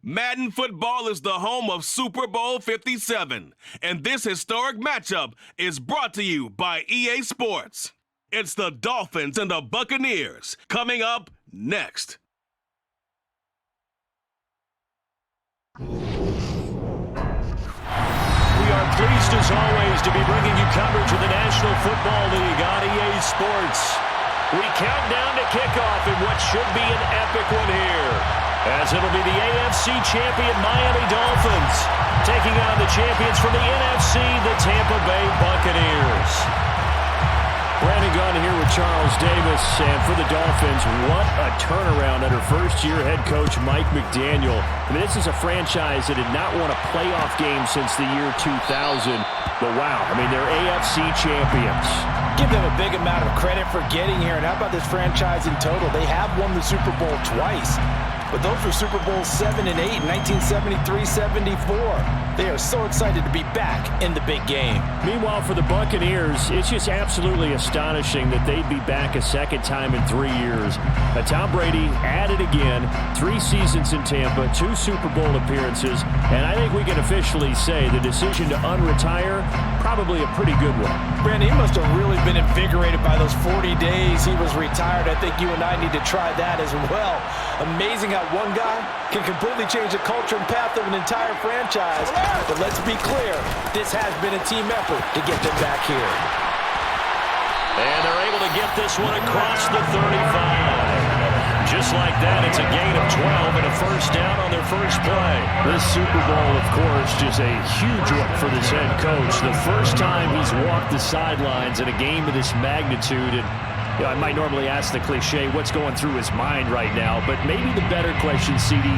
Madden football is the home of Super Bowl 57, and this historic matchup is brought to you by EA Sports. It's the Dolphins and the Buccaneers coming up next. We are pleased as always to be bringing you coverage of the National Football League on EA Sports. We count down to kickoff in what should be an epic one here, as it'll be the AFC champion Miami Dolphins taking on the champions from the NFC, the Tampa Bay Buccaneers. Brandon Gunn here with Charles Davis, and for the Dolphins, what a turnaround under first-year head coach Mike McDaniel. I mean, this is a franchise that did not won a playoff game since the year 2000, but wow, I mean, they're AFC champions. Give them a big amount of credit for getting here, and how about this franchise in total? They have won the Super Bowl twice, but those were Super Bowls 7 and 8 in 1973-74. They are so excited to be back in the big game. Meanwhile, for the Buccaneers, it's just absolutely astonishing that they'd be back a second time in 3 years. Tom Brady at it again, 3 seasons in Tampa, 2 Super Bowl appearances, and I think we can officially say the decision to unretire, probably a pretty good one. Brandon, he must have really been invigorated by those 40 days he was retired. I think you and I need to try that as well. Amazing how one guy can completely change the culture and path of an entire franchise. But let's be clear, this has been a team effort to get them back here. And they're able to get this one across the 35. Just like that, it's a gain of 12 and a first down on their first play. This Super Bowl, of course, just a huge one for this head coach. The first time he's walked the sidelines in a game of this magnitude. And you know, I might normally ask the cliche, what's going through his mind right now? But maybe the better question, CD,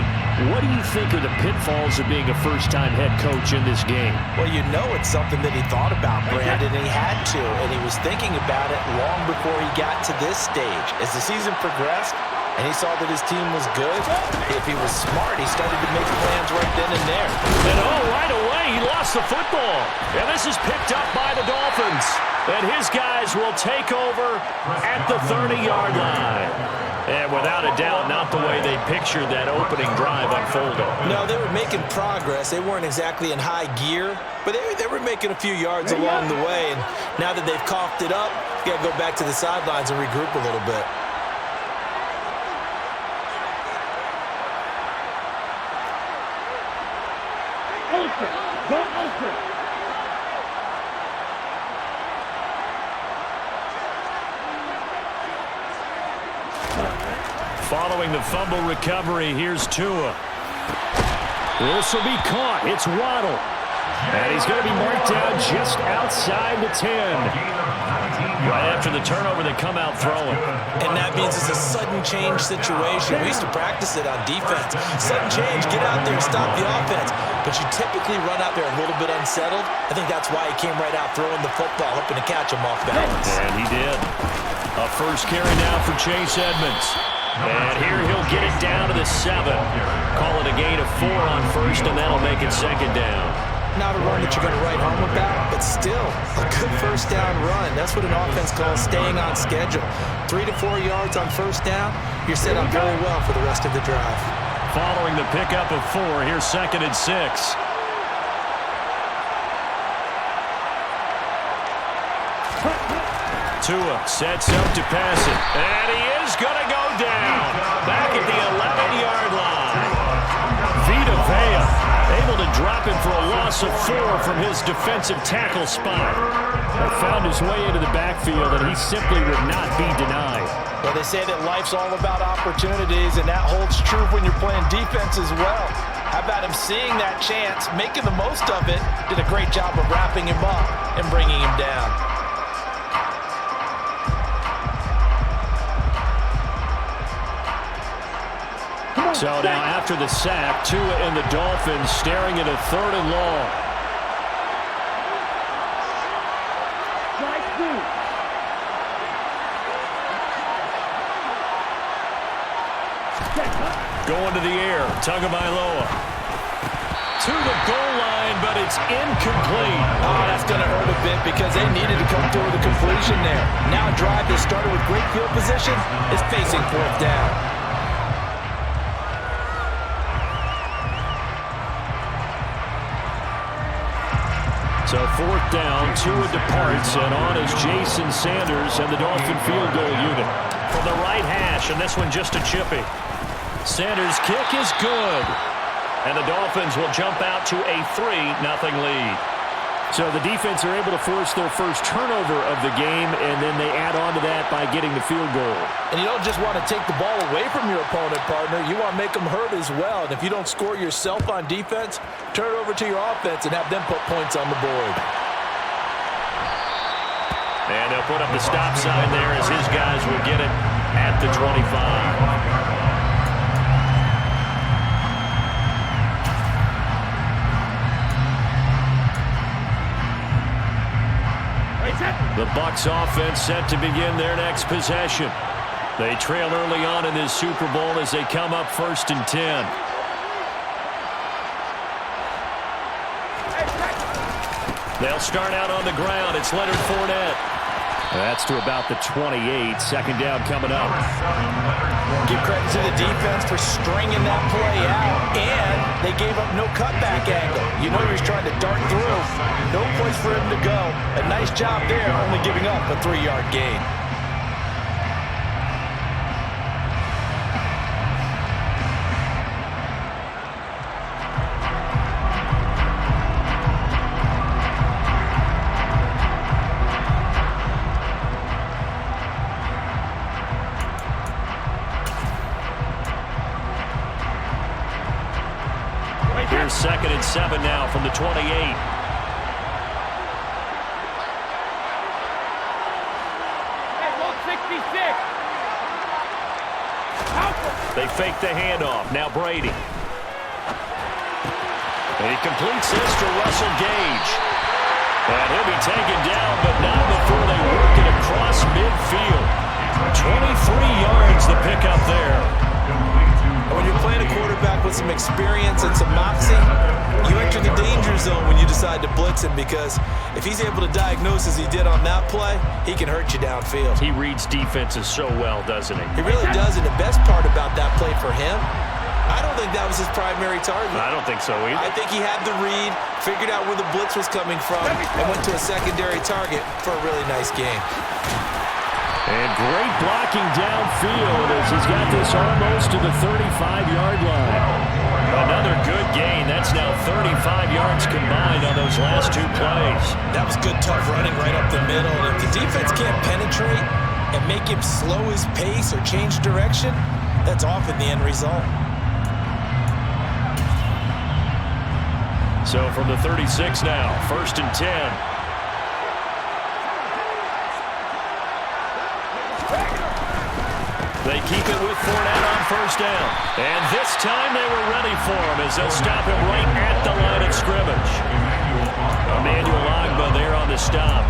what do you think are the pitfalls of being a first-time head coach in this game? Well, you know it's something that he thought about, Brandon, and he had to. And he was thinking about it long before he got to this stage. As the season progressed, and he saw that his team was good, if he was smart, he started to make plans right then and there. And right away, he lost the football. And this is picked up by the Dolphins. And his guys will take over at the 30-yard line. And without a doubt, not the way they pictured that opening drive unfolding. No, they were making progress. They weren't exactly in high gear, but they were making a few yards along the way. And now that they've coughed it up, you got to go back to the sidelines and regroup a little bit. Following the fumble recovery, here's Tua. This will be caught. It's Waddle. And he's going to be marked down just outside the 10. Right after the turnover, they come out throwing. And that means it's a sudden change situation. We used to practice it on defense. Sudden change, get out there, stop the offense. But you typically run out there a little bit unsettled. I think that's why he came right out throwing the football, hoping to catch him off balance. And he did. A first carry now for Chase Edmonds. And here he'll get it down to the 7. Call it a gain of 4 on first, and that'll make it second down. Not a run that you're going to write home about, but still a good first down run. That's what an offense calls staying on schedule. 3 to 4 yards on first down, you're set up very well for the rest of the drive. Following the pickup of 4, here's second and 6. Tua sets up to pass it, and he is going to go down back at the 11-yard line. Vita Vea able to drop him for a loss of 4 from his defensive tackle spot. He found his way into the backfield, and he simply would not be denied. Well, they say that life's all about opportunities, and that holds true when you're playing defense as well. How about him seeing that chance, making the most of it, did a great job of wrapping him up and bringing him down. So now after the sack, Tua and the Dolphins staring at a 3rd and long. Going to the air, Tagovailoa. To the goal line, but it's incomplete. Oh, that's going to hurt a bit because they needed to come through with a completion there. Now a drive that started with great field position is facing 4th down. So 4th down, Tua departs, and on is Jason Sanders and the Dolphin field goal unit. From the right hash, and this one just a chippy. Sanders' kick is good. And the Dolphins will jump out to a 3-0 lead. So the defense are able to force their first turnover of the game, and then they add on to that by getting the field goal. And you don't just want to take the ball away from your opponent, partner. You want to make them hurt as well. And if you don't score yourself on defense, turn it over to your offense and have them put points on the board. And they'll put up the stop sign there as his guys will get it at the 25. The Bucs offense set to begin their next possession. They trail early on in this Super Bowl as they come up 1st and 10. They'll start out on the ground. It's Leonard Fournette. That's to about the 28. 2nd down coming up. Give credit to the defense for stringing that play out, and they gave up no cutback angle. You know he was trying to dart through. No place for him to go. A nice job there, only giving up a 3-yard gain. Here's 2nd and 7 now from the 28. They fake the handoff. Now Brady. And he completes this to Russell Gage. And he'll be taken down, but not before they work it across midfield. 23 yards the pickup there. When you're playing a quarterback with some experience and some moxie, you enter the danger zone when you decide to blitz him, because if he's able to diagnose as he did on that play, he can hurt you downfield. He reads defenses so well, doesn't he? He really does, and the best part about that play for him, I don't think that was his primary target. I don't think so either. I think he had the read, figured out where the blitz was coming from, and went to a secondary target for a really nice game. And great blocking downfield as he's got this almost to the 35-yard line. Another good gain. That's now 35 yards combined on those last 2 plays. That was good, tough running right up the middle. And if the defense can't penetrate and make him slow his pace or change direction, that's often the end result. So from the 36 now, 1st and 10. They keep it with Fournette on 1st down. And this time they were ready for him as they'll stop him right at the line of scrimmage. Emmanuel Ogbah there on the stop.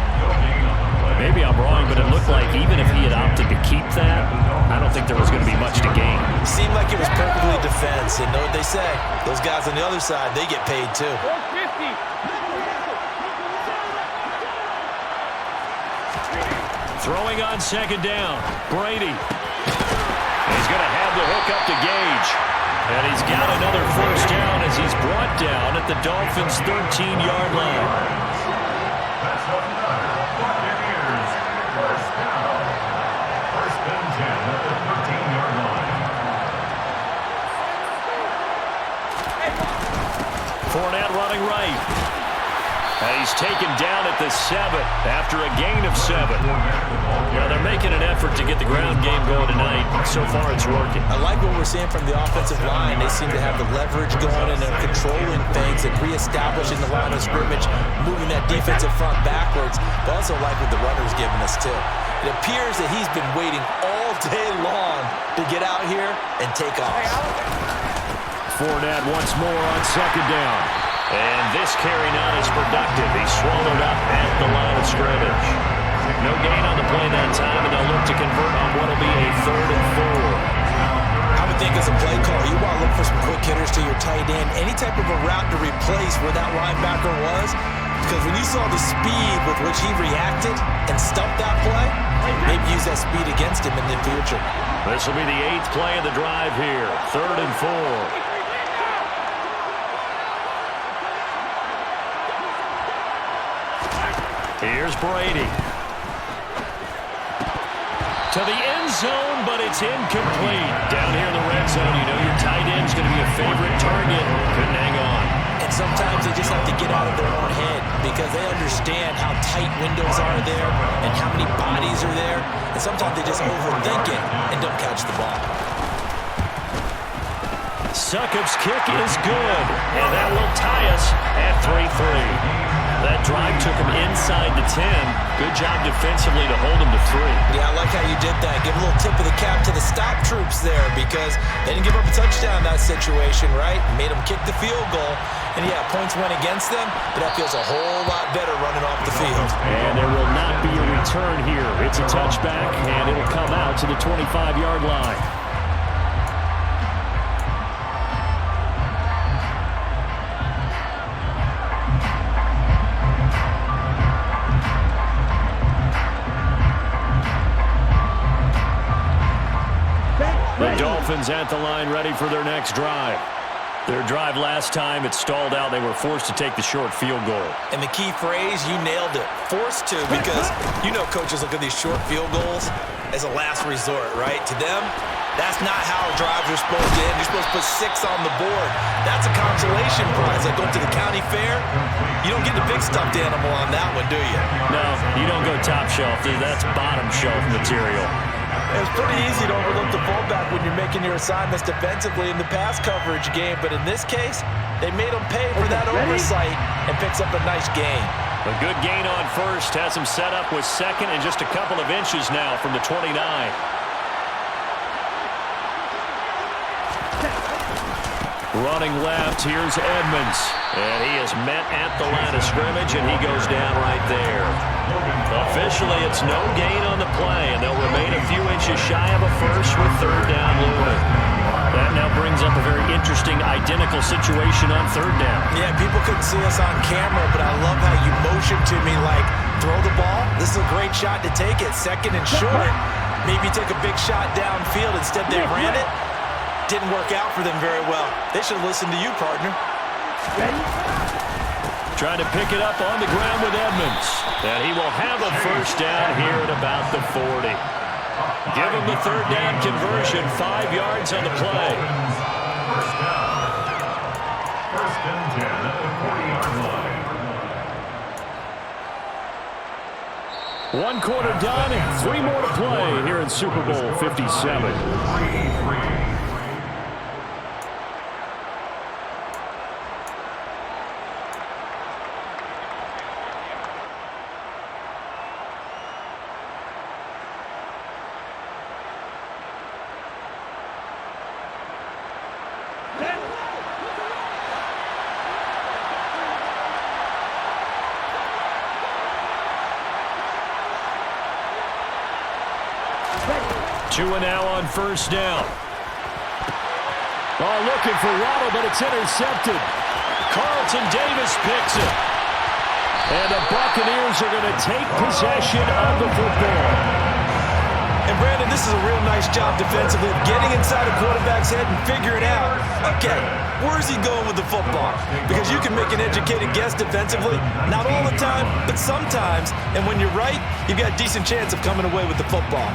Maybe I'm wrong, but it looked like even if he had opted to keep that, I don't think there was going to be much to gain. Seemed like it was perfectly defense. And know what they say? Those guys on the other side, they get paid too. Throwing on 2nd down. Brady. He's going to have the hook up to Gage. And he's got another 1st down as he's brought down at the Dolphins' 13-yard line. Fournette running right. And he's taken down at the 7 after a gain of 7. Now they're making an effort to get the ground game going tonight. So far it's working. I like what we're seeing from the offensive line. They seem to have the leverage going and they're controlling things and reestablishing the line of scrimmage, moving that defensive front backwards. But also like what the runner's giving us too. It appears that he's been waiting all day long to get out here and take off. Fournette once more on 2nd down. And this carry not as productive. He's swallowed up at the line of scrimmage. No gain on the play that time, and they'll look to convert on what will be a 3rd and 4. I would think as a play caller, you want to look for some quick hitters to your tight end. Any type of a route to replace where that linebacker was. Because when you saw the speed with which he reacted and stuffed that play, maybe use that speed against him in the future. This will be the 8th play of the drive here. 3rd and 4. Here's Brady. To the end zone, but it's incomplete. Down here in the red zone, you know your tight end's going to be a favorite target. Couldn't hang on. And sometimes they just have to get out of their own head because they understand how tight windows are there and how many bodies are there. And sometimes they just overthink it and don't catch the ball. Succop's kick is good, and that will tie us at 3-3. That drive took him inside the 10. Good job defensively to hold him to 3. Yeah, I like how you did that. Give a little tip of the cap to the stop troops there because they didn't give up a touchdown in that situation, right? Made them kick the field goal. And, yeah, points went against them, but that feels a whole lot better running off the field. And there will not be a return here. It's a touchback, and it'll come out to the 25-yard line. The Dolphins at the line ready for their next drive. Their drive last time, it stalled out. They were forced to take the short field goal. And the key phrase, you nailed it. Forced to, because you know coaches look at these short field goals as a last resort, right? To them, that's not how drives are supposed to end. You're supposed to put 6 on the board. That's a consolation prize. Like going to the county fair, you don't get the big stuffed animal on that one, do you? No, you don't go top shelf. That's bottom shelf material. It's pretty easy to overlook the fullback when you're making your assignments defensively in the pass coverage game, but in this case, they made him pay for that oversight and picks up a nice gain. A good gain on first has him set up with second and just a couple of inches now from the 29. Running left, here's Edmonds. And he is met at the line of scrimmage, and he goes down right there. Officially, it's no gain on the play, and they'll remain a few inches shy of a first with third down looming. That now brings up a very interesting identical situation on third down. Yeah, people couldn't see us on camera, but I love how you motioned to me like, throw the ball. This is a great shot to take it, second and short. Maybe take a big shot downfield. Instead, they ran it. Didn't work out for them very well. They should have listened to you, partner. Trying to pick it up on the ground with Edmonds. And he will have a first down here at about the 40. Give him the third down conversion, 5 yards on the play. First and 10 at the 40-yard line. 1 quarter done, 3 more to play here in Super Bowl 57. Two and now on first down. Oh, looking for Waddle, but it's intercepted. Carlton Davis picks it. And the Buccaneers are going to take possession of the football. And Brandon, this is a real nice job defensively of getting inside a quarterback's head and figuring out, okay, where's he going with the football? Because you can make an educated guess defensively, not all the time, but sometimes. And when you're right, you've got a decent chance of coming away with the football.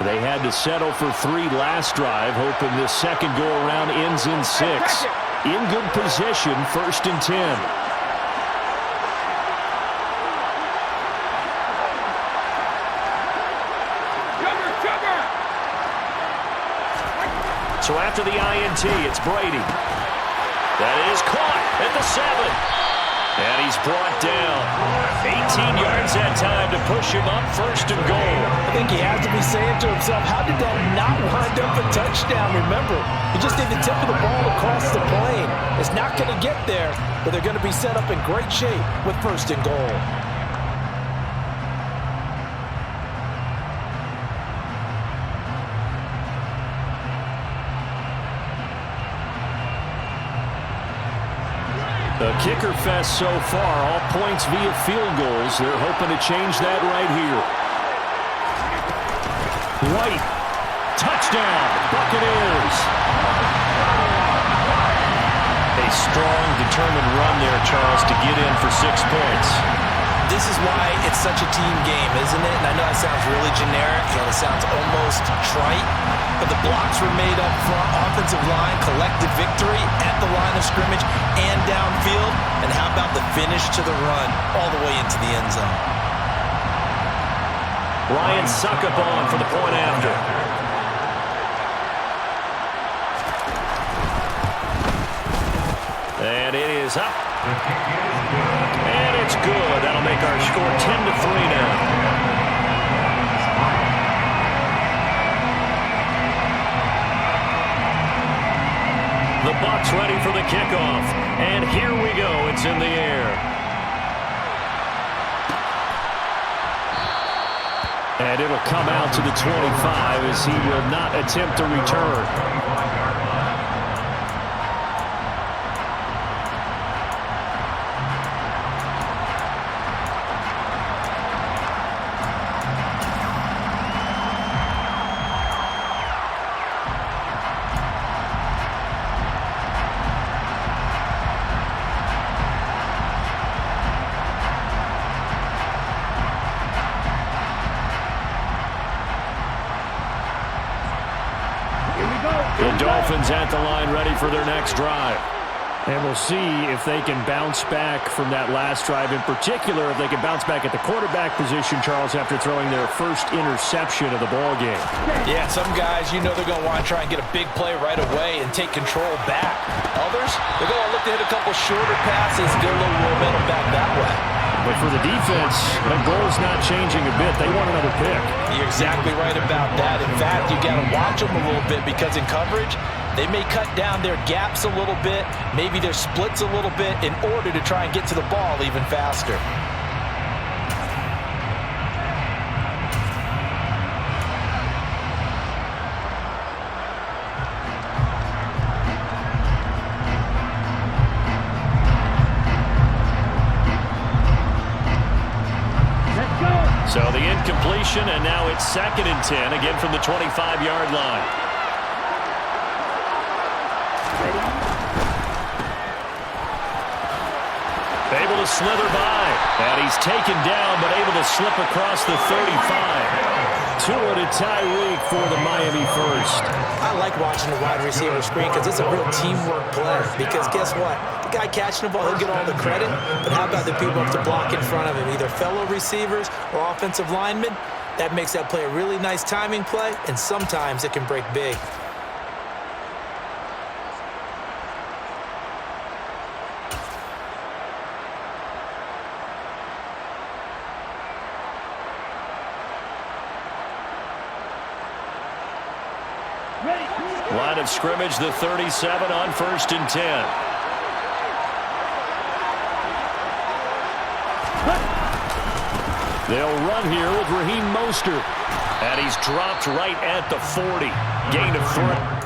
They had to settle for 3 last drive, hoping this second go-around ends in 6. In good position, first and 10. So after the INT, it's Brady. That is caught at the 7. And he's brought down. 18 yards that time to push him up, first and goal. I think he has to be saying to himself, how did that not wind up a touchdown? Remember, he just did the tip of the ball across the plane. It's not going to get there, but they're going to be set up in great shape with first and goal. The kicker fest so far, all points via field goals. They're hoping to change that right here. White, touchdown, Buccaneers. A strong, determined determined run there, Charles, to get in for 6 points. This is why it's such a team game, isn't it? And I know that sounds really generic and it sounds almost trite, but the blocks were made up front, offensive line, collective victory at the line of scrimmage and downfield. And how about the finish to the run all the way into the end zone? Ryan Succop for the point after. And it is up. And it's good. That'll make our score 10-3 now. The Bucs ready for the kickoff. And here we go. It's in the air. And it'll come out to the 25 as he will not attempt to return. The Dolphins at the line ready for their next drive. And we'll see if they can bounce back from that last drive. In particular, if they can bounce back at the quarterback position, Charles, after throwing their first interception of the ball game. Yeah, some guys, you know they're going to want to try and get a big play right away and take control back. Others, they're going to look to hit a couple shorter passes, get a little momentum back that way. But for the defense, the goal is not changing a bit. They want another pick. You're exactly right about that. In fact, you got to watch them a little bit because in coverage, they may cut down their gaps a little bit, maybe their splits a little bit in order to try and get to the ball even faster. So the incompletion, and now it's 2nd and 10, again from the 25-yard line. Able to slither by, and he's taken down, but able to slip across the 35. Tua to Tyreek for the Miami first. I like watching the wide receiver screen because it's a real teamwork play. Because guess what? The guy catching the ball, he'll get all the credit. But how about the people up to block in front of him, either fellow receivers or offensive linemen? That makes that play a really nice timing play, and sometimes it can break big. Line of scrimmage, the 37 on 1st and 10. They'll run here with Raheem Mostert. And he's dropped right at the 40. Gain of 3.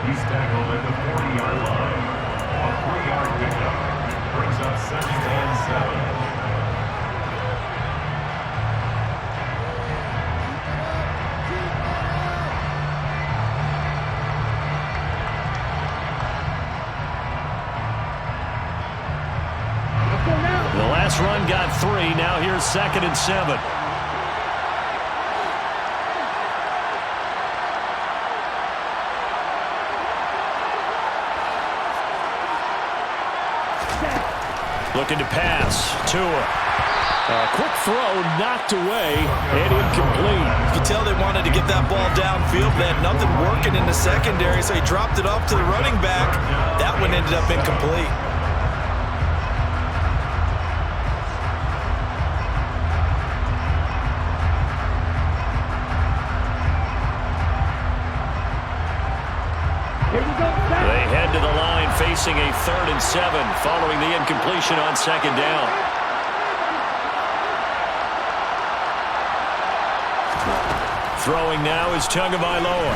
He's tackled at the 40-yard line. A 3-yard pickup brings up 2nd and 7. The last run got 3. Now here's 2nd and 7. Looking to pass. Tua. A quick throw knocked away and incomplete. You could tell they wanted to get that ball downfield. They had nothing working in the secondary, so he dropped it off to the running back. That one ended up incomplete. They head to the line facing a 3rd and 7 following the incompletion on 2nd down. Throwing now is Tagovailoa.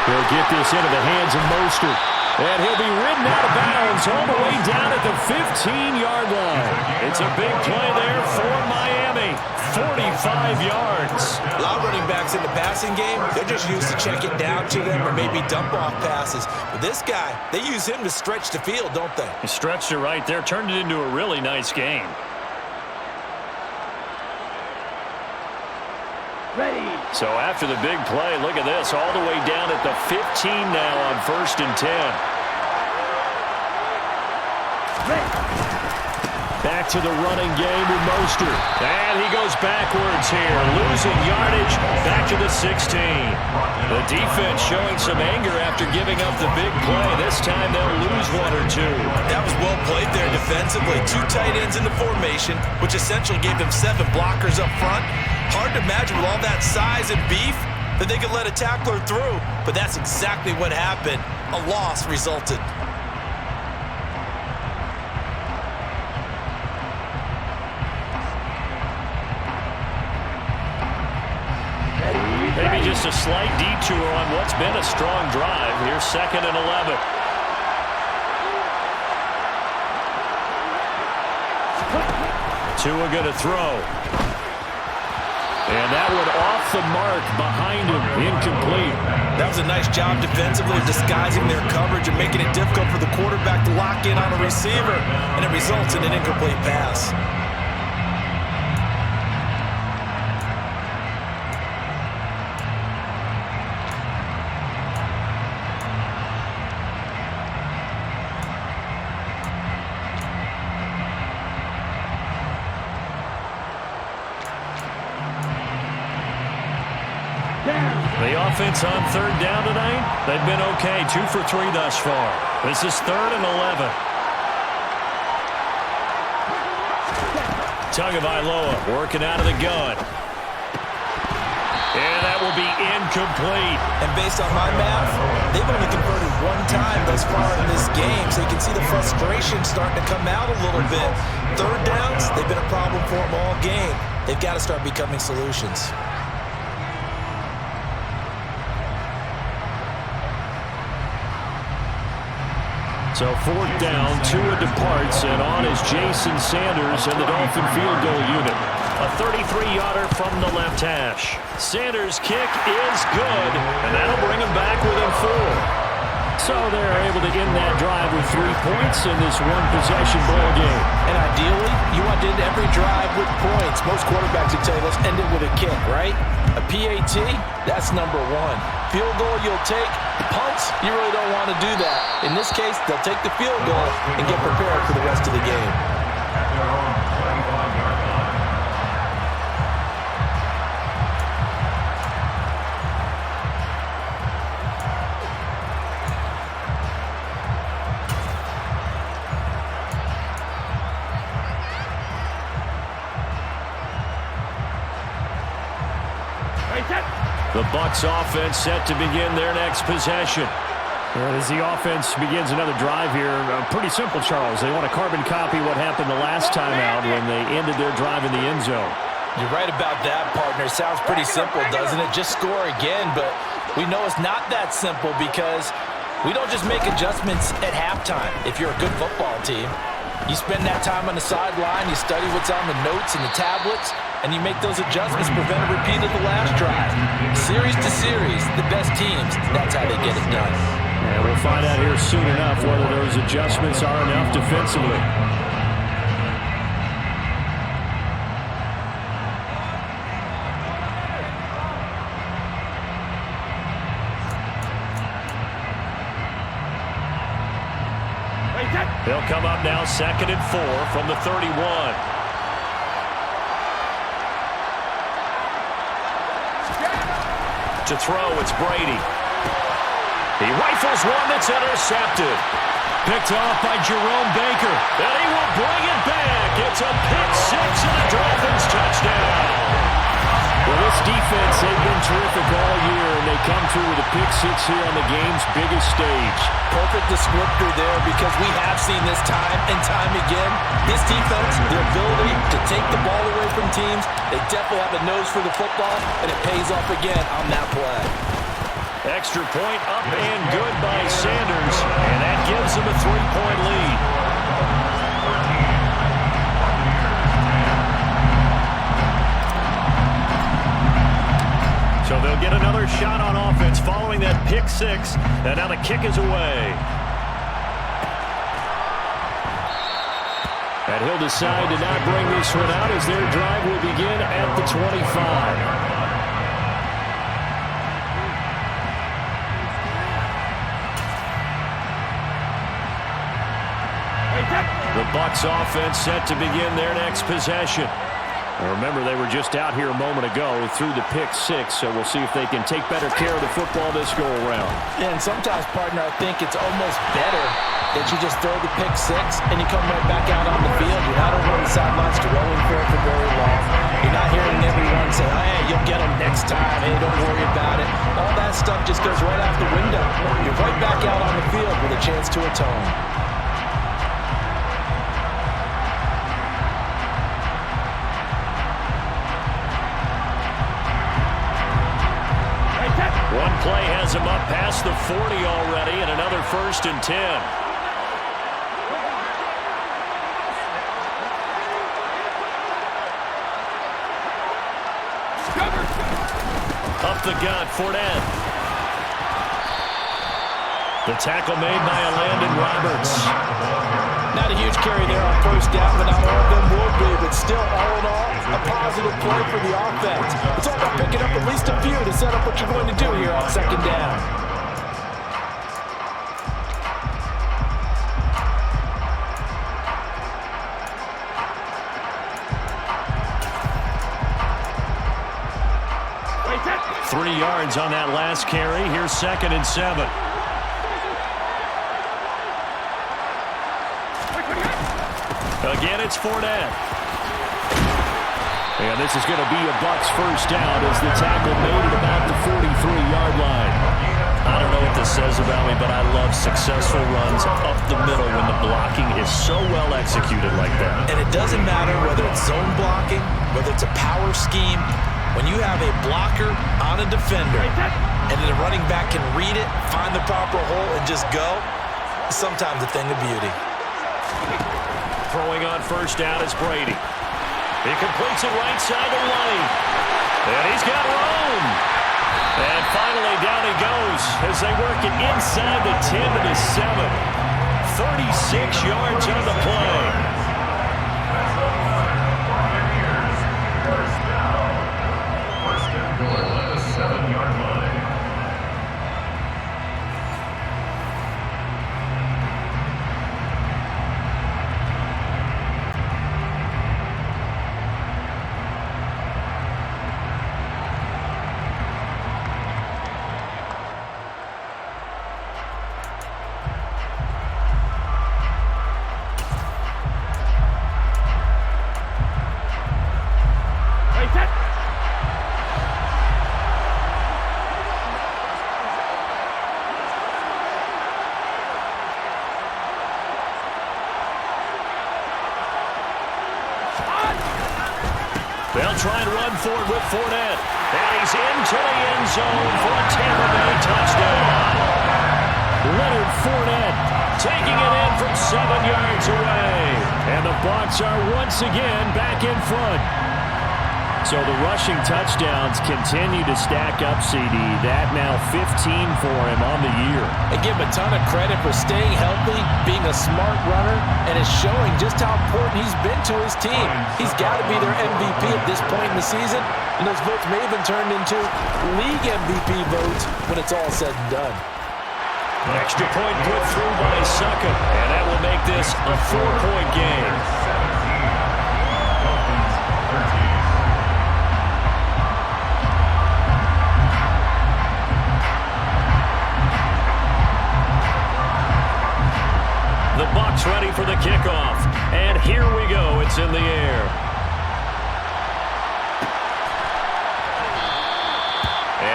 He'll get this into the hands of Mostert. And he'll be ridden out of bounds all the way down at the 15-yard line. It's a big play there for Miami. 45 yards. A lot of running backs in the passing game, they're just used to check it down to them or maybe dump off passes. But this guy, they use him to stretch the field, don't they? He stretched it right there, turned it into a really nice game. Ready. So after the big play, look at this, all the way down at the 15 now on 1st and 10. Back to the running game with Mostert. And he goes backwards here, losing yardage back to the 16. The defense showing some anger after giving up the big play. This time they'll lose 1 or 2. That was well played there defensively. 2 tight ends in the formation, which essentially gave them 7 blockers up front. Hard to imagine with all that size and beef that they could let a tackler through, but that's exactly what happened. A loss resulted. Maybe just a slight detour on what's been a strong drive. Here's 2nd and 11. Tua going to throw. And that one off the mark behind him, incomplete. That was a nice job defensively of disguising their coverage and making it difficult for the quarterback to lock in on a receiver, and it results in an incomplete pass. The offense on 3rd down tonight, they've been okay. 2 for 3 thus far. This is 3rd and 11. Tagovailoa working out of the gun. And that will be incomplete. And based on my math, they've only converted 1 time thus far in this game, so you can see the frustration starting to come out a little bit. 3rd downs, they've been a problem for them all game. They've got to start becoming solutions. So 4th down, Tua departs, and on is Jason Sanders and the Dolphin field goal unit. A 33-yarder from the left hash. Sanders' kick is good, and that'll bring him back within 4. So they're able to end that drive with 3 points in this one-possession ball game. And ideally, you want to end every drive with points. Most quarterbacks would tell you, let's end it with a kick, right? A PAT, that's number 1. Field goal you'll take. Punts, you really don't want to do that. In this case, they'll take the field goal and get prepared for the rest of the game. At their own 25-yard line. The Bucs offense set to begin their next possession. As the offense begins another drive here, pretty simple, Charles. They want to carbon copy what happened the last time out when they ended their drive in the end zone. You're right about that, partner. Sounds pretty simple, doesn't it? Just score again, but we know it's not that simple because we don't just make adjustments at halftime. If you're a good football team, you spend that time on the sideline, you study what's on the notes and the tablets, and you make those adjustments, prevent a repeat of the last drive. Series to series, the best teams, that's how they get it done. And we'll find out here soon enough whether those adjustments are enough defensively. They'll come up now 2nd and 4 from the 31. To throw, it's Brady. He rifles one that's intercepted. Picked off by Jerome Baker. And he will bring it back. It's a pick 6 and a Dolphins touchdown. Well, this defense, they've been terrific all year, and they come through with a pick six here on the game's biggest stage. Perfect descriptor there, because we have seen this time and time again. This defense, their ability to take the ball away from teams, they definitely have a nose for the football, and it pays off again on that play. Extra point up and good by Sanders, and that gives them a 3-point lead. So they'll get another shot on offense following that pick six, and now the kick is away. And he'll decide to not bring this one out as their drive will begin at the 25. The Bucs offense set to begin their next possession. And remember, they were just out here a moment ago through the pick six, so we'll see if they can take better care of the football this go-around. Yeah, and sometimes, partner, I think it's almost better that you just throw the pick six and you come right back out on the field. You're not over on the sidelines to rolling for it for very long. You're not hearing everyone say, oh, hey, you'll get them next time. Hey, don't worry about it. All that stuff just goes right out the window. You're right back out on the field with a chance to atone. One play has him up past the 40 already, and another 1st and 10. Up the gut, Fournette. The tackle made by Landon Roberts. Not a huge carry there on 1st down, but not all of them will be. But still, all in all, a positive play for the offense. It's all about picking up at least a few to set up what you're going to do here on 2nd down. Three yards on that last carry. Here's 2nd and 7. Again, it's Fournette. And this is going to be a Bucs 1st down as the tackle made at about the 43-yard line. I don't know what this says about me, but I love successful runs up the middle when the blocking is so well executed like that. And it doesn't matter whether it's zone blocking, whether it's a power scheme. When you have a blocker on a defender and then a running back can read it, find the proper hole, and just go, it's sometimes a thing of beauty. Throwing on 1st down is Brady. He completes it right side of the lane. And he's got room. And finally down he goes as they work it inside the 10 to the 7. 36 yards on the play. They'll try and run for it with Fournette. And he's into the end zone for a Tampa Bay touchdown. Leonard Fournette taking it in from 7 yards away. And the Bucs are once again back in front. So the rushing touchdowns continue to stack up, CD. That now 15 for him on the year. I give him a ton of credit for staying healthy, being a smart runner, and is showing just how important he's been to his team. He's got to be their MVP at this point in the season, and those votes may have been turned into league MVP votes when it's all said and done. Extra point put through by Suckup, and that will make this a 4-point game. The Bucs ready for the kickoff. And here we go. It's in the air.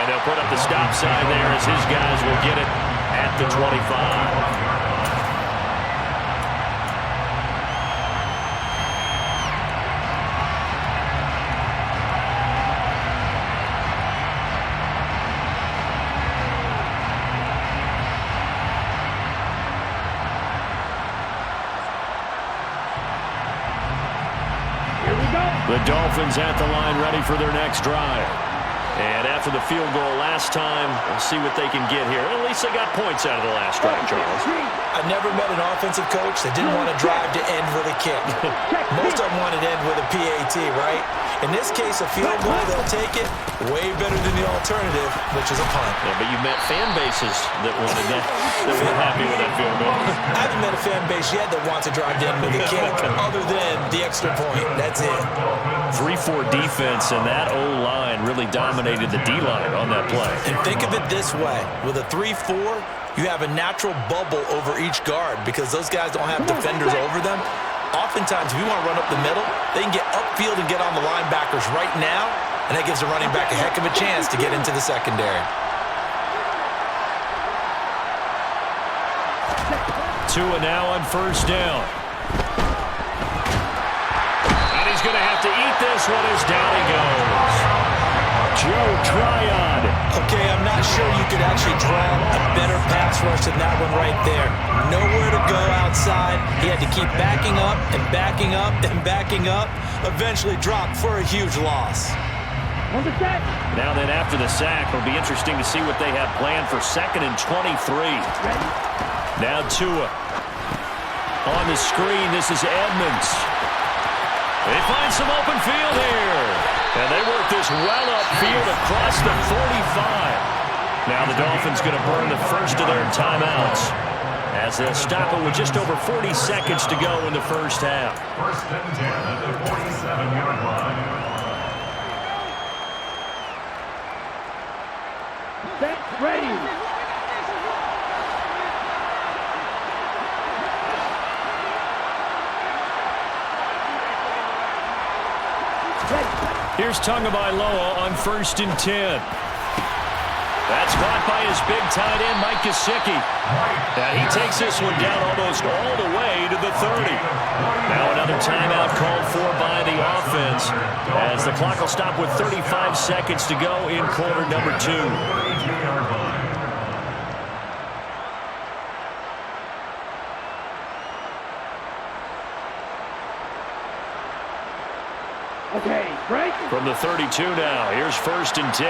And they'll put up the stop sign there as his guys will get it at the 25. The Dolphins at the line ready for their next drive. And after the field goal last time, we'll see what they can get here. At least they got points out of the last drive, Charles. I never met an offensive coach that didn't want to drive to end with a kick. Most of them wanted to end with a PAT, right? In this case, a field goal, they'll take it way better than the alternative, which is a punt. Yeah, but you met fan bases that wanted that, that were happy with that field goal. I haven't met a fan base yet that wants to drive to end with a kick other than the extra point. That's it. 3-4 defense, and that O-line really dominated the D-line on that play. And think of it this way. With a 3-4, you have a natural bubble over each guard because those guys don't have defenders over them. Oftentimes, if you want to run up the middle, they can get upfield and get on the linebackers right now, and that gives the running back a heck of a chance to get into the secondary. Tua now on first down. And he's going to have to eat this one as down he goes. Joe Tryon. Okay, I'm not sure you could actually draw a better pass rush than that one right there. Nowhere to go outside. He had to keep backing up and backing up and backing up. Eventually dropped for a huge loss. Now then, after the sack, it'll be interesting to see what they have planned for 2nd and 23. Now Tua. On the screen, this is Edmonds. They find some open field here. And they work this well upfield across the 45. Now the Dolphins going to burn the first of their timeouts as they'll stop it with just over 40 seconds to go in the first half. 1st and 10 at the 47-yard line. Set, ready. Here's Tagovailoa on 1st and 10. That's caught by his big tight end, Mike Gesicki. Now he takes this one down almost all the way to the 30. Now another timeout called for by the offense as the clock will stop with 35 seconds to go in quarter number 2. Okay, break. From the 32 now, here's 1st and 10.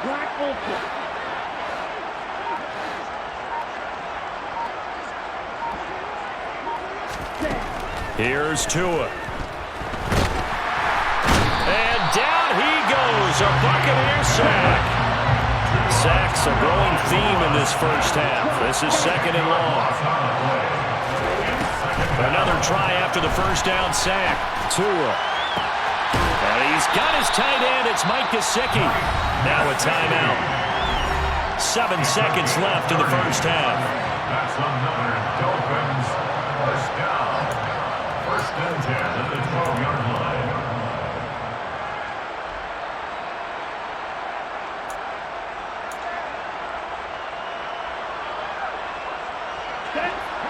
Black ultra. Here's Tua. And down he goes, a Buccaneer sack. Sacks a growing theme in this first half. This is 2nd and long. Another try after the first down sack. Tua. And he's got his tight end. It's Mike Gesicki. Now a timeout. 7 seconds left in the first half. That's another Dolphins first down. 1st and 10 at the 12-yard line.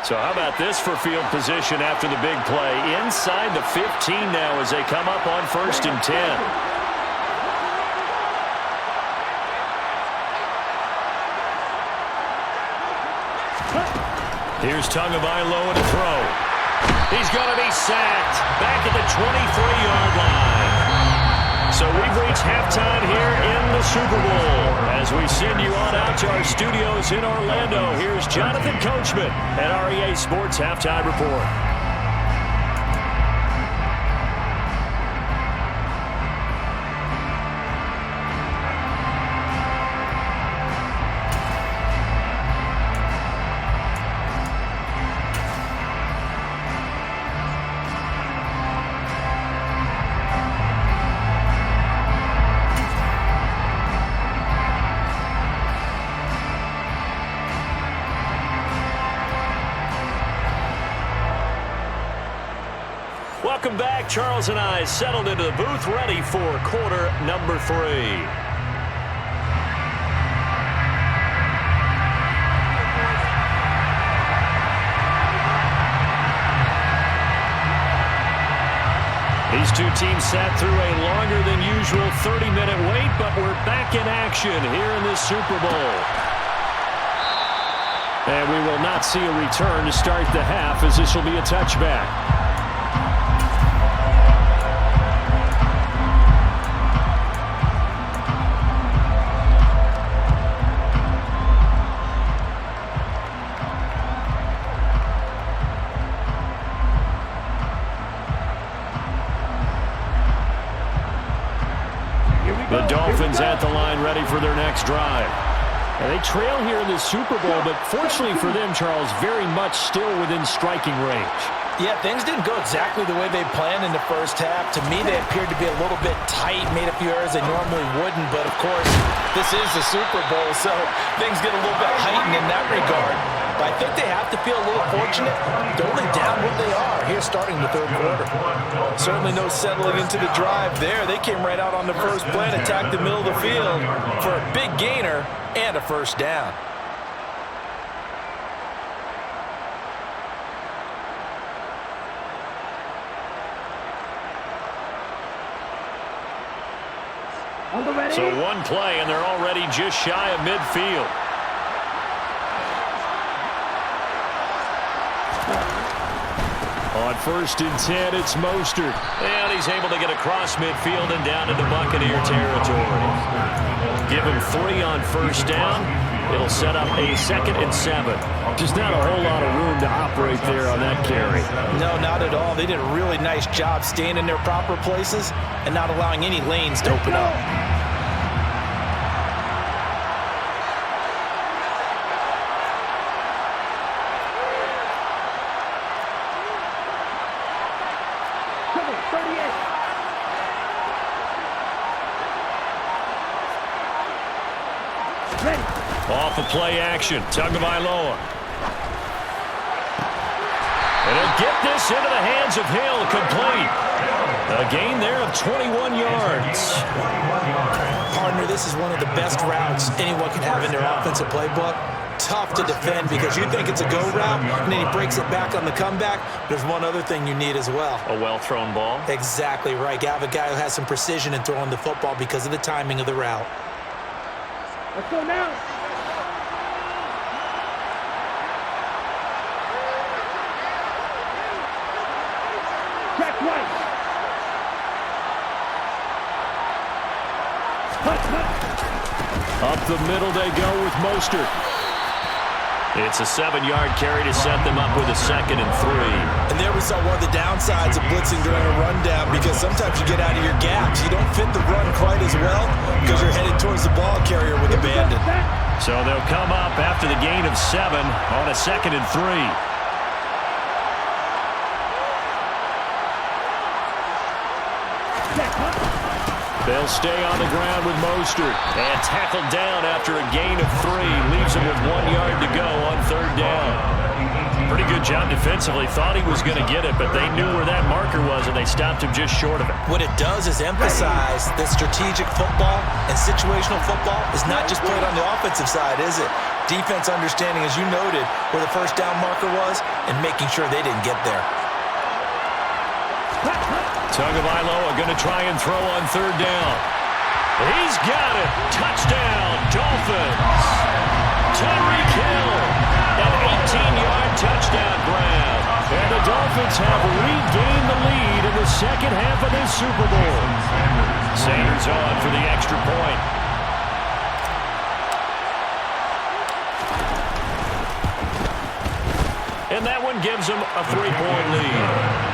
So how about this for field position after the big play? Inside the 15 now as they come up on 1st and 10. Here's Tagovailoa to throw. He's going to be sacked back at the 23-yard line. So we've reached halftime here in the Super Bowl. As we send you on out to our studios in Orlando, here's Jonathan Coachman at REA Sports Halftime Report. welcome back. Charles and I settled into the booth, ready for quarter number 3. These two teams sat through a longer than usual 30-minute wait, but we're back in action here in this Super Bowl. And we will not see a return to start the half, as this will be a touchback. The Dolphins at the line, ready for their next drive. And they trail here in the Super Bowl, but fortunately for them, Charles, very much still within striking range. Yeah, things didn't go exactly the way they planned in the first half. To me, they appeared to be a little bit tight, made a few errors they normally wouldn't. But, of course, this is the Super Bowl, so things get a little bit heightened in that regard. But I think they have to feel a little fortunate. They're only down what they are here starting the third quarter. Certainly no settling into the drive there. They came right out on the first play and attacked the middle of the field for a big gainer and a first down. So one play, and they're already just shy of midfield. On 1st and 10, it's Mostert. And he's able to get across midfield and down into Buccaneer territory. Give him 3 on first down. It'll set up a 2nd and 7. Just not a whole lot of room to operate there on that carry. No, not at all. They did a really nice job staying in their proper places and not allowing any lanes to open up. Off of play action, Tagovailoa. And he'll get this into the hands of Hill, complete. A gain there of 21 yards. Partner, this is one of the best routes anyone can have in their offensive playbook. Tough to defend because you think it's a go route, and then he breaks it back on the comeback. There's one other thing you need as well. A well-thrown ball. Exactly right. You have a guy who has some precision in throwing the football because of the timing of the route. Let's go now. Check right. Up the middle they go with Mostert. It's a 7-yard carry to set them up with a 2nd and 3. And there we saw one of the downsides of blitzing during a rundown, because sometimes you get out of your gaps. You don't fit the run quite as well because you're headed towards the ball carrier with abandon. So they'll come up after the gain of 7 on a 2nd and 3. They'll stay on the ground with Mostert. And tackled down after a gain of 3. Leaves him with 1 yard to go on 3rd down. Pretty good job defensively. Thought he was going to get it, but they knew where that marker was, and they stopped him just short of it. What it does is emphasize that strategic football and situational football is not just played on the offensive side, is it? Defense understanding, as you noted, where the first down marker was and making sure they didn't get there. Tagovailoa going to try and throw on 3rd down. He's got it. Touchdown, Dolphins. Tyreek Hill, an 18-yard touchdown grab. And the Dolphins have regained the lead in the second half of this Super Bowl. Sanders on for the extra point. And that one gives them a 3-point lead.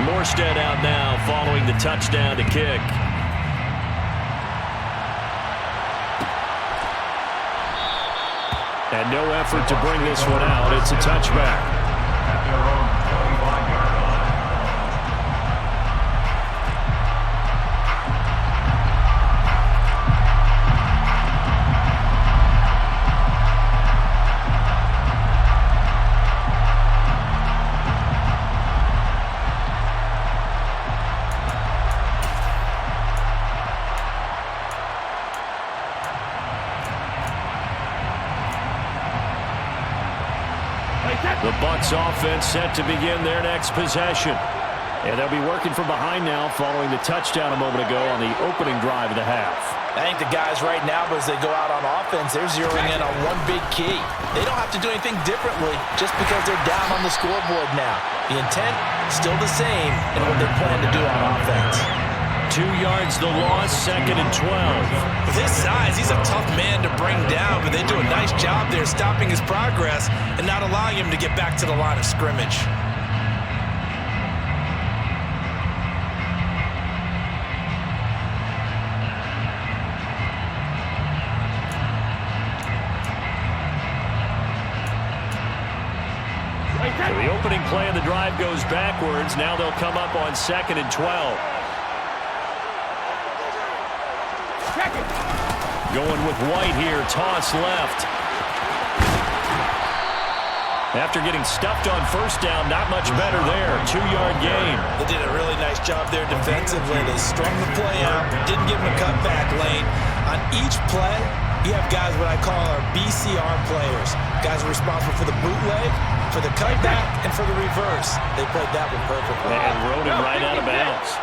Morstead out now following the touchdown to kick. And no effort to bring this one out. It's a touchback. The Bucs offense set to begin their next possession. And they'll be working from behind now following the touchdown a moment ago on the opening drive of the half. I think the guys right now, as they go out on offense, they're zeroing in on one big key. They don't have to do anything differently just because they're down on the scoreboard now. The intent, still the same in what they plan to do on offense. 2 yards the loss, 2nd and 12. With his size, he's a tough man to bring down, but they do a nice job there stopping his progress and not allowing him to get back to the line of scrimmage. So the opening play of the drive goes backwards. Now they'll come up on 2nd and 12. Going with White here, toss left. After getting stuffed on first down, not much better there. 2-yard gain. They did a really nice job there defensively. They strung the play out, didn't give him a cutback lane. On each play, you have guys what I call our BCR players. Guys are responsible for the bootleg, for the cutback, and for the reverse. They played that one perfectly. And rode him right out of bounds.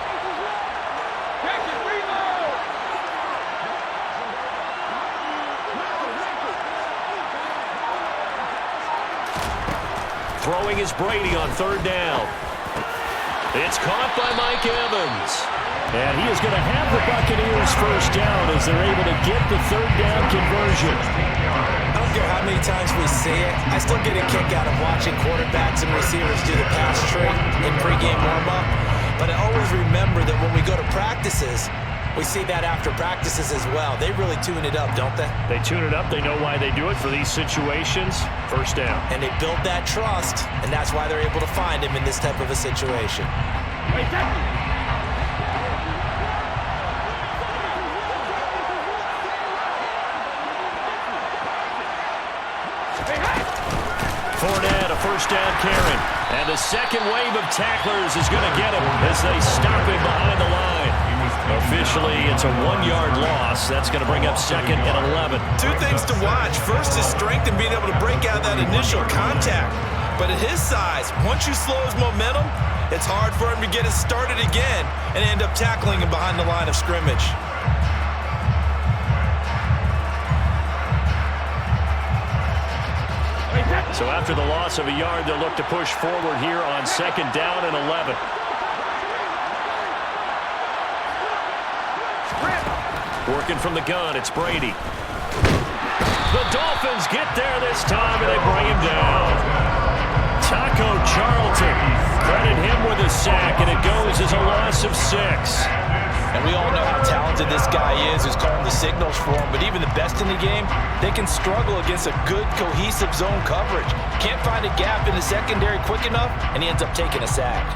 Throwing is Brady on 3rd down. It's caught by Mike Evans. And he is going to have the Buccaneers first down as they're able to get the 3rd down conversion. I don't care how many times we see it. I still get a kick out of watching quarterbacks and receivers do the pass trick in pregame warm-up. But I always remember that when we go to practices, we see that after practices as well. They really tune it up, don't they? They tune it up. They know why they do it for these situations. First down. And they build that trust, and that's why they're able to find him in this type of a situation. Fournette, a first down carry. And the second wave of tacklers is going to get him as they stop him behind the line. Officially, it's a 1-yard loss. That's going to bring up 2nd and 11. Two things to watch. First, his strength and being able to break out that initial contact. But at his size, once you slow his momentum, it's hard for him to get it started again and end up tackling him behind the line of scrimmage. So after the loss of a yard, they'll look to push forward here on 2nd down and 11. Working from the gun, it's Brady. The Dolphins get there this time, and they bring him down. Taco Charlton, credit him with a sack, and it goes as a loss of 6. And we all know how talented this guy is who's calling the signals for him, but even the best in the game, they can struggle against a good, cohesive zone coverage. Can't find a gap in the secondary quick enough, and he ends up taking a sack.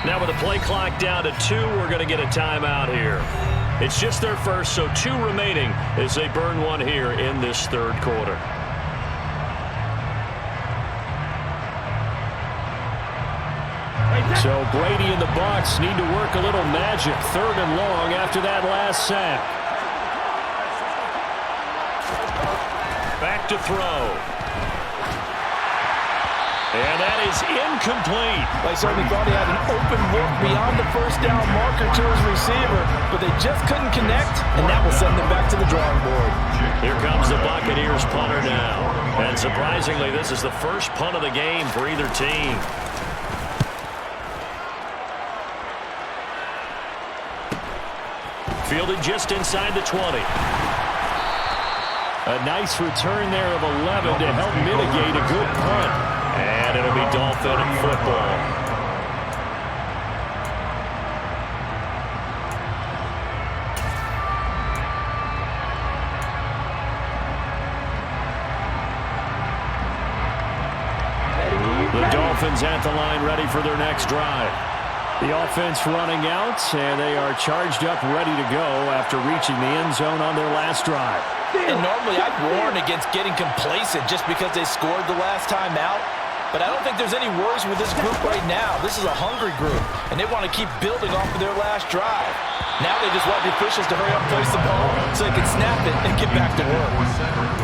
Now with the play clock down to 2, we're going to get a timeout here. It's just their first, so 2 remaining as they burn one here in this 3rd quarter. So Brady and the Bucs need to work a little magic. 3rd and long after that last sack. Back to throw. And that is incomplete. They certainly thought he had an open look beyond the first down marker to his receiver, but they just couldn't connect, and that will send them back to the drawing board. Here comes the Buccaneers punter now. And surprisingly, this is the first punt of the game for either team. Fielded just inside the 20. A nice return there of 11 to help mitigate a good punt. And it'll be Dolphin football. The Dolphins at the line ready for their next drive. The offense running out, and they are charged up ready to go after reaching the end zone on their last drive. And normally I'd warn against getting complacent just because they scored the last time out. But I don't think there's any worries with this group right now. This is a hungry group, and they want to keep building off of their last drive. Now they just want the officials to hurry up and place the ball so they can snap it and get back to work.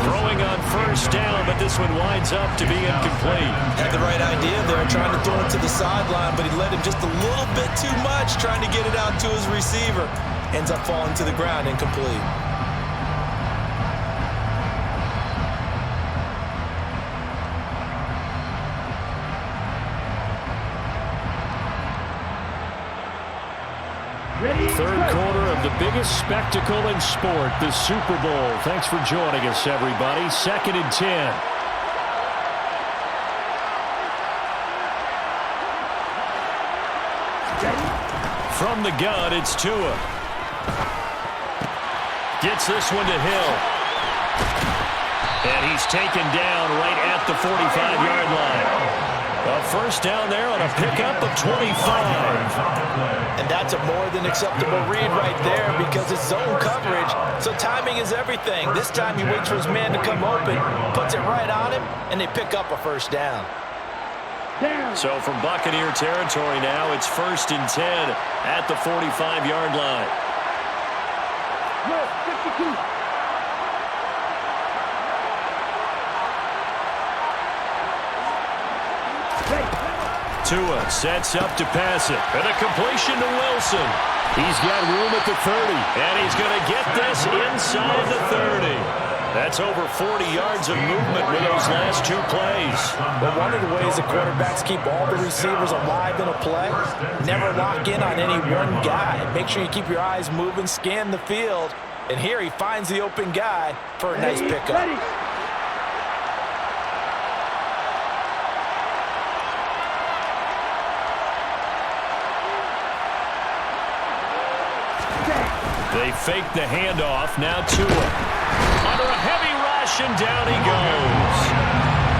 Throwing on first down, but this one winds up to be incomplete. Had the right idea there, trying to throw it to the sideline, but he led him just a little bit too much, trying to get it out to his receiver. Ends up falling to the ground, incomplete. Third quarter of the biggest spectacle in sport, the Super Bowl. Thanks for joining us, everybody. 2nd and 10. From the gun, it's Tua. Gets this one to Hill. And he's taken down right at the 45-yard line. A first down there on a pickup of 25. And that's a more than acceptable read right there because it's zone coverage, so timing is everything. This time he waits for his man to come open, puts it right on him, and they pick up a first down. So from Buccaneer territory now, it's 1st and 10 at the 45-yard line. 52. Tua sets up to pass it. And a completion to Wilson. He's got room at the 30. And he's going to get this inside the 30. That's over 40 yards of movement with those last 2 plays. Well, one of the ways the quarterbacks keep all the receivers alive in a play, never lock in on any one guy. Make sure you keep your eyes moving, scan the field. And here he finds the open guy for a nice pickup. They fake the handoff. Now Tua. Under a heavy rush, and down he goes.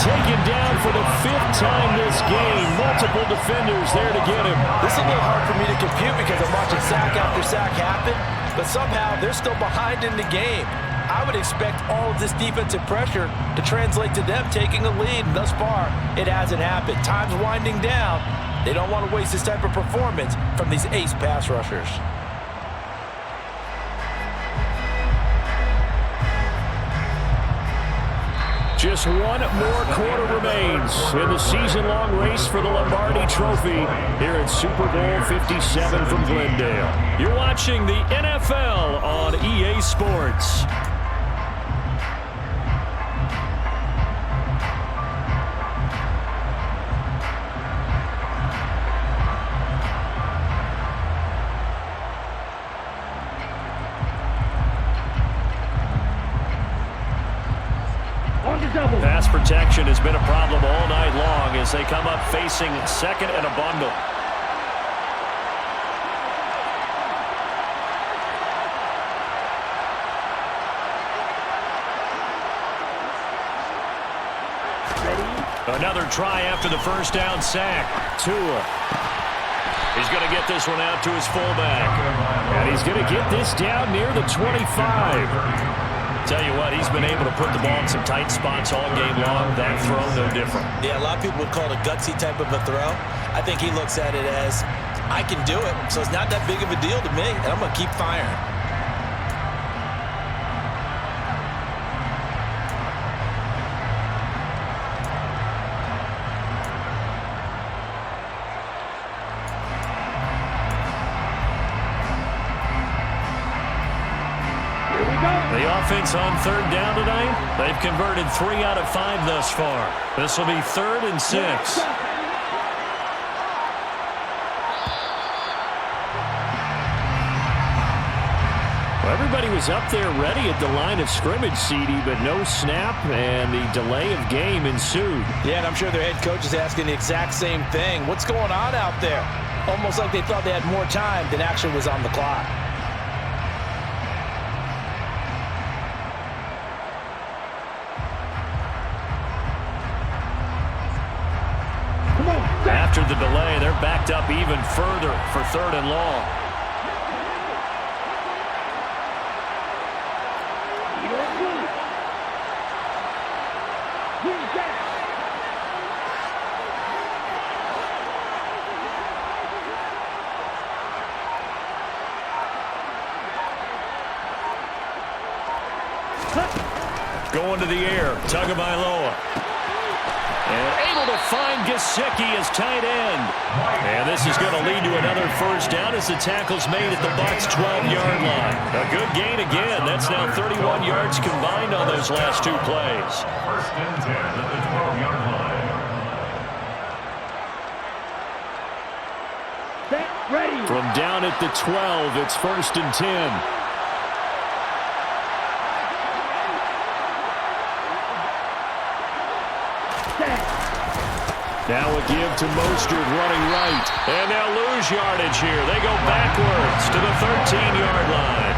Taken down for the 5th time this game. Multiple defenders there to get him. This is a little hard for me to compute because I'm watching sack after sack happen, but somehow they're still behind in the game. I would expect all of this defensive pressure to translate to them taking a lead, and thus far, it hasn't happened. Time's winding down. They don't want to waste this type of performance from these ace pass rushers. Just one more quarter remains in the season-long race for the Lombardi Trophy here at Super Bowl 57 from Glendale. You're watching the NFL on EA Sports. Pass protection has been a problem all night long as they come up facing 2nd and a bundle. Another try after the first down sack. Tua. He's going to get this one out to his fullback. And he's going to get this down near the 25. Tell you what, he's been able to put the ball in some tight spots all game long. That throw, no different. Yeah, a lot of people would call it a gutsy type of a throw. I think he looks at it as, I can do it, so it's not that big of a deal to me, and I'm going to keep firing. The offense on 3rd down tonight, they've converted 3 out of 5 thus far. This will be 3rd and 6. Well, everybody was up there ready at the line of scrimmage, CD, but no snap, and the delay of game ensued. Yeah, and I'm sure their head coach is asking the exact same thing. What's going on out there? Almost like they thought they had more time than actually was on the clock. After the delay, they're backed up even further for 3rd and long. Going to the air, Tagovailoa. And able to find Gesicki as tight end. And this is going to lead to another first down as the tackle's made at the Bucs' 12-yard line. A good gain again. That's now 31 yards combined on those last two plays. First and 10 at the 12-yard line. Set, ready. From down at the 12, it's first and 10. Now a give to Mostert running right. And they'll lose yardage here. They go backwards to the 13-yard line.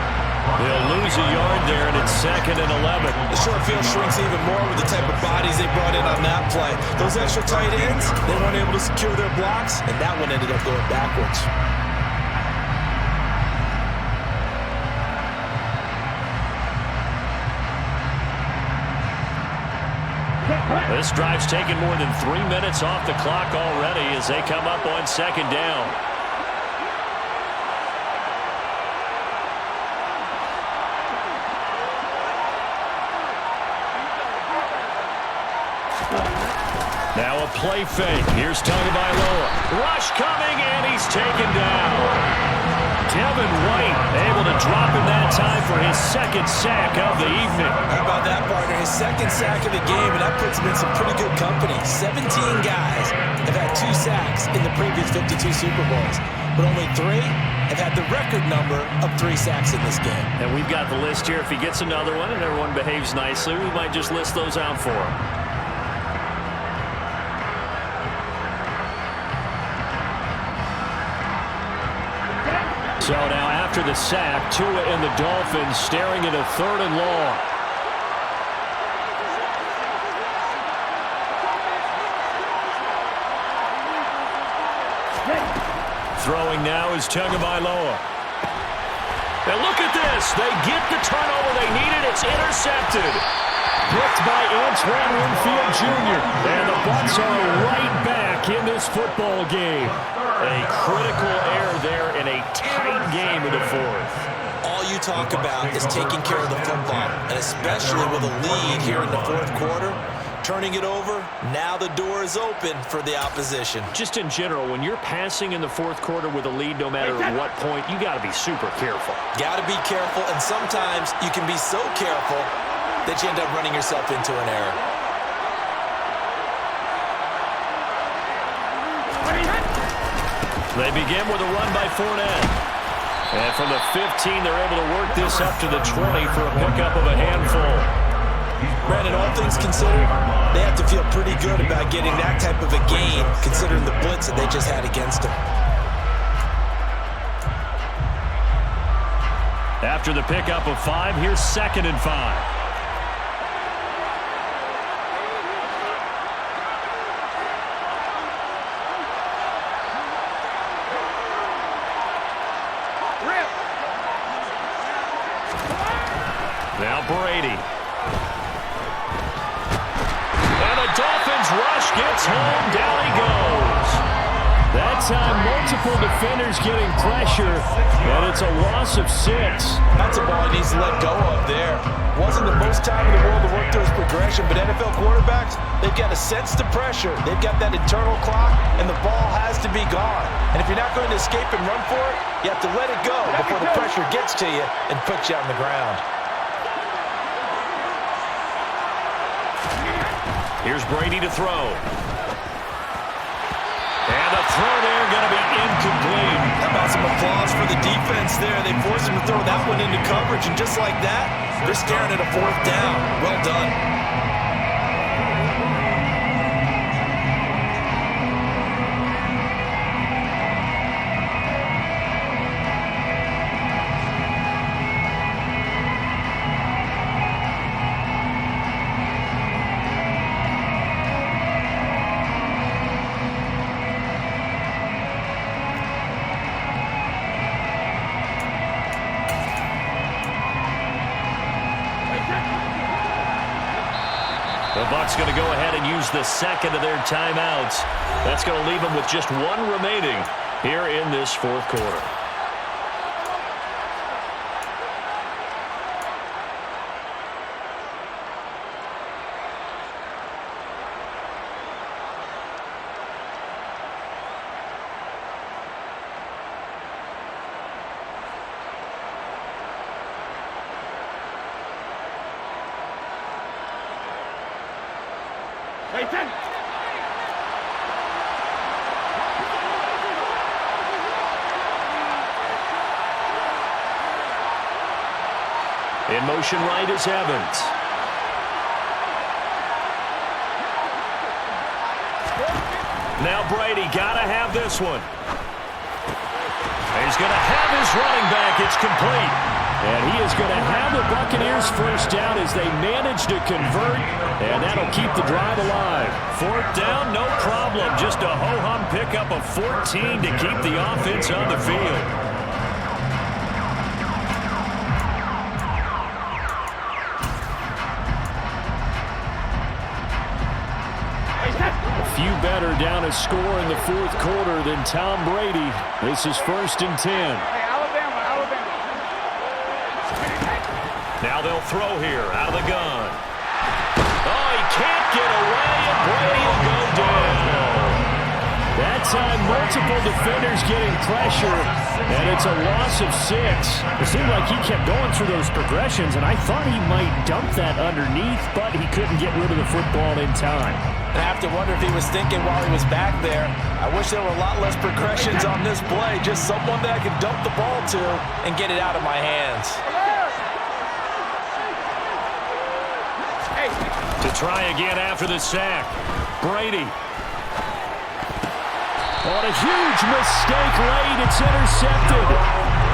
They'll lose a yard there, and it's second and 11. The short field shrinks even more with the type of bodies they brought in on that play. Those extra tight ends, they weren't able to secure their blocks, and that one ended up going backwards. This drive's taken more than 3 minutes off the clock already as they come up on second down. Now a play fake. Here's Tagovailoa. Rush coming, and he's taken down. Kevin White able to drop him that time for his second sack of the evening. How about that, partner? His second sack of the game, and that puts him in some pretty good company. 17 guys have had 2 sacks in the previous 52 Super Bowls, but only 3 have had the record number of 3 sacks in this game. And we've got the list here. If he gets another one and everyone behaves nicely, we might just list those out for him. So now after the sack, Tua and the Dolphins staring at a 3rd and long. Throwing now is Tagovailoa. And look at this. They get the turnover they needed. It's intercepted. Picked by Antoine Winfield Jr. And the Bucs are right back in this football game. A critical error there in a tight game in the 4th. All you talk about is taking care of the football, and especially with a lead here in the 4th quarter, turning it over, now the door is open for the opposition. Just in general, when you're passing in the 4th quarter with a lead, no matter what point, you got to be super careful. Got to be careful, and sometimes you can be so careful that you end up running yourself into an error. They begin with a run by Fournette. And from the 15, they're able to work this up to the 20 for a pickup of a handful. Brandon, all things considered, they have to feel pretty good about getting that type of a gain, considering the blitz that they just had against them. After the pickup of 5, here's 2nd and 5. Now Brady. And the Dolphins rush gets home. Down he goes. That time, multiple defenders getting pressure, and it's a loss of 6. That's a ball he needs to let go of there. Wasn't the most time in the world to work through his progression, but NFL quarterbacks, they've got to sense the pressure. They've got that internal clock, and the ball has to be gone. And if you're not going to escape and run for it, you have to let it go before the pressure gets to you and puts you on the ground. Here's Brady to throw. And the throw there going to be incomplete. How about some applause for the defense there? They forced him to throw that one into coverage, and just like that, they're staring at a 4th down. Well done. The Bucs going to go ahead and use the 2nd of their timeouts. That's going to leave them with just 1 remaining here in this 4th quarter. Hey, 10. In motion right is Evans. Now Brady, gotta have this one. He's going to have his running back. It's complete. And he is going to have the Buccaneers first down as they manage to convert. And that'll keep the drive alive. Fourth down, no problem. Just a ho-hum pickup of 14 to keep the offense on the field. Few better down a score in the fourth quarter than Tom Brady. This is 1st and 10. Hey, Alabama. Now they'll throw here out of the gun. Oh, he can't get away, and Brady will go down. That time, multiple defenders getting pressure, and it's a loss of 6. It seemed like he kept going through those progressions, and I thought he might dump that underneath, but he couldn't get rid of the football in time. I have to wonder if he was thinking while he was back there, I wish there were a lot less progressions on this play. Just someone that I could dump the ball to and get it out of my hands. To try again after the sack. Brady. On a huge mistake late, it's intercepted.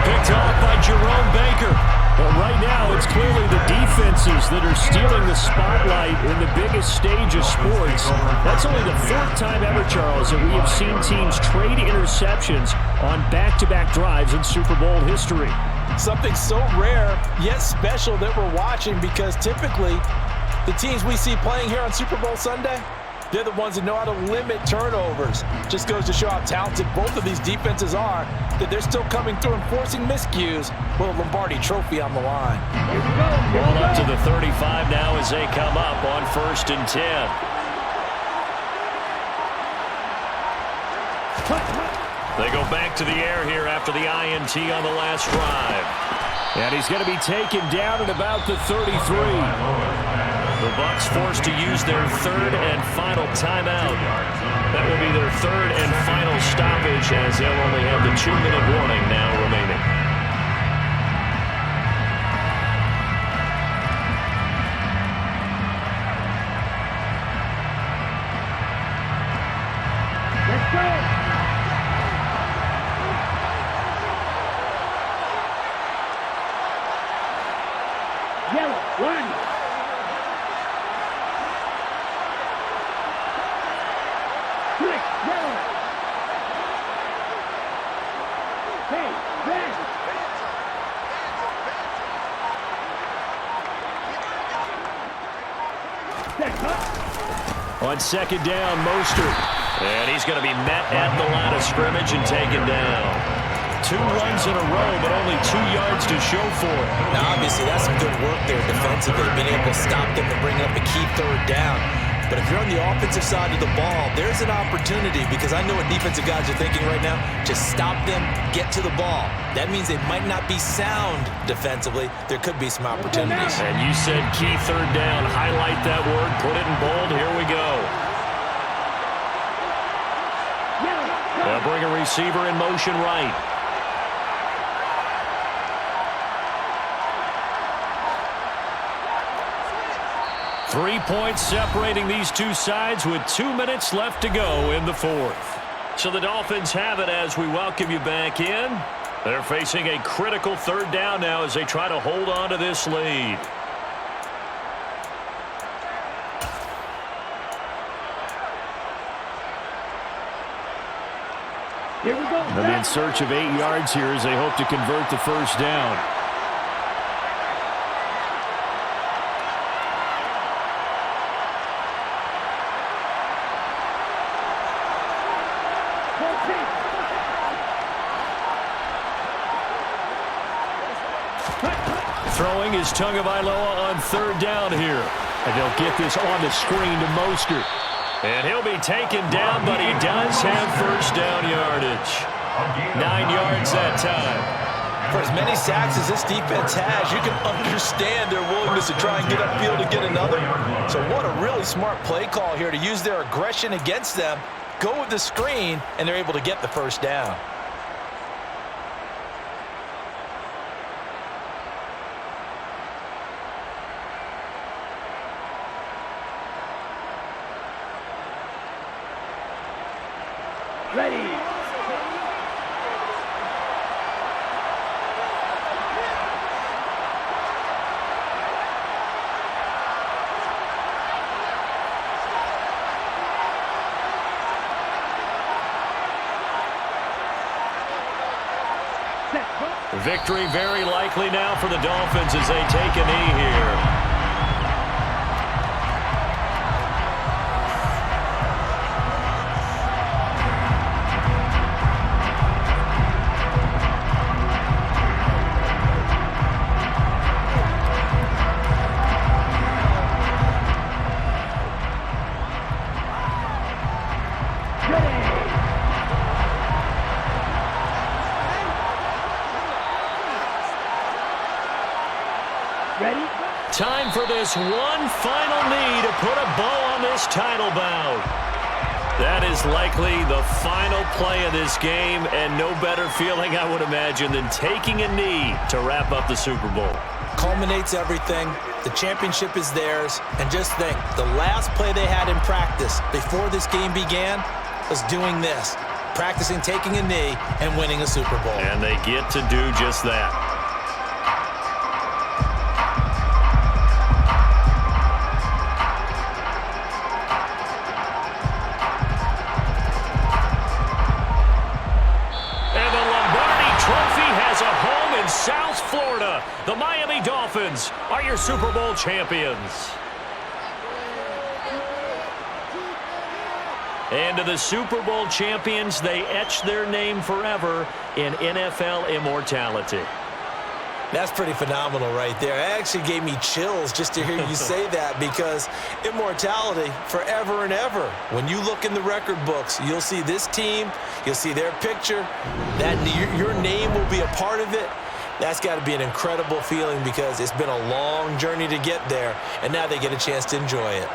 Picked off by Jerome Baker. But right now, it's clearly the defenses that are stealing the spotlight in the biggest stage of sports. That's only the 4th time ever, Charles, that we have seen teams trade interceptions on back-to-back drives in Super Bowl history. Something so rare, yet special that we're watching, because typically the teams we see playing here on Super Bowl Sunday, they're the ones that know how to limit turnovers. Just goes to show how talented both of these defenses are, that they're still coming through and forcing miscues with a Lombardi trophy on the line. Ball up to the 35 now as they come up on 1st and 10. They go back to the air here after the INT on the last drive. And he's going to be taken down at about the 33. The Bucs forced to use their 3rd and final timeout. That will be their 3rd and final stoppage, as they'll only have the 2-minute warning now remaining. Let's go. Yellow, 1. Yellow. Hey, red. On 2nd down, Mostert. And he's going to be met at the line of scrimmage and taken down. 2 runs in a row, but only 2 yards to show for it. Now, obviously, that's some good work there defensively, being able to stop them and bring up a key 3rd down. But if you're on the offensive side of the ball, there's an opportunity, because I know what defensive guys are thinking right now. Just stop them, get to the ball. That means they might not be sound defensively. There could be some opportunities. And you said key 3rd down. Highlight that word. Put it in bold. Here we go. They'll bring a receiver in motion right. Three points separating these two sides with 2 minutes left to go in the 4th. So the Dolphins have it as we welcome you back in. They're facing a critical 3rd down now as they try to hold on to this lead. Here we go. They'll be in search of 8 yards here as they hope to convert the first down. Throwing is Tagovailoa on 3rd down here. And they'll get this on the screen to Mostert. And he'll be taken down, but he does have first down yardage. 9 yards that time. For as many sacks as this defense has, you can understand their willingness to try and get upfield and get another. So what a really smart play call here to use their aggression against them, go with the screen, and they're able to get the first down. Ready. Victory very likely now for the Dolphins as they take a knee here. Time for this one final knee to put a bow on this title bout. That is likely the final play of this game, and no better feeling, I would imagine, than taking a knee to wrap up the Super Bowl. Culminates everything. The championship is theirs. And just think, the last play they had in practice before this game began was doing this, practicing taking a knee and winning a Super Bowl. And they get to do just that. South Florida, the Miami Dolphins are your Super Bowl champions. And to the Super Bowl champions, they etch their name forever in NFL immortality. That's pretty phenomenal right there. It actually gave me chills just to hear you say that, because immortality forever and ever. When you look in the record books, you'll see this team, you'll see their picture, that your name will be a part of it. That's got to be an incredible feeling, because it's been a long journey to get there, and now they get a chance to enjoy it.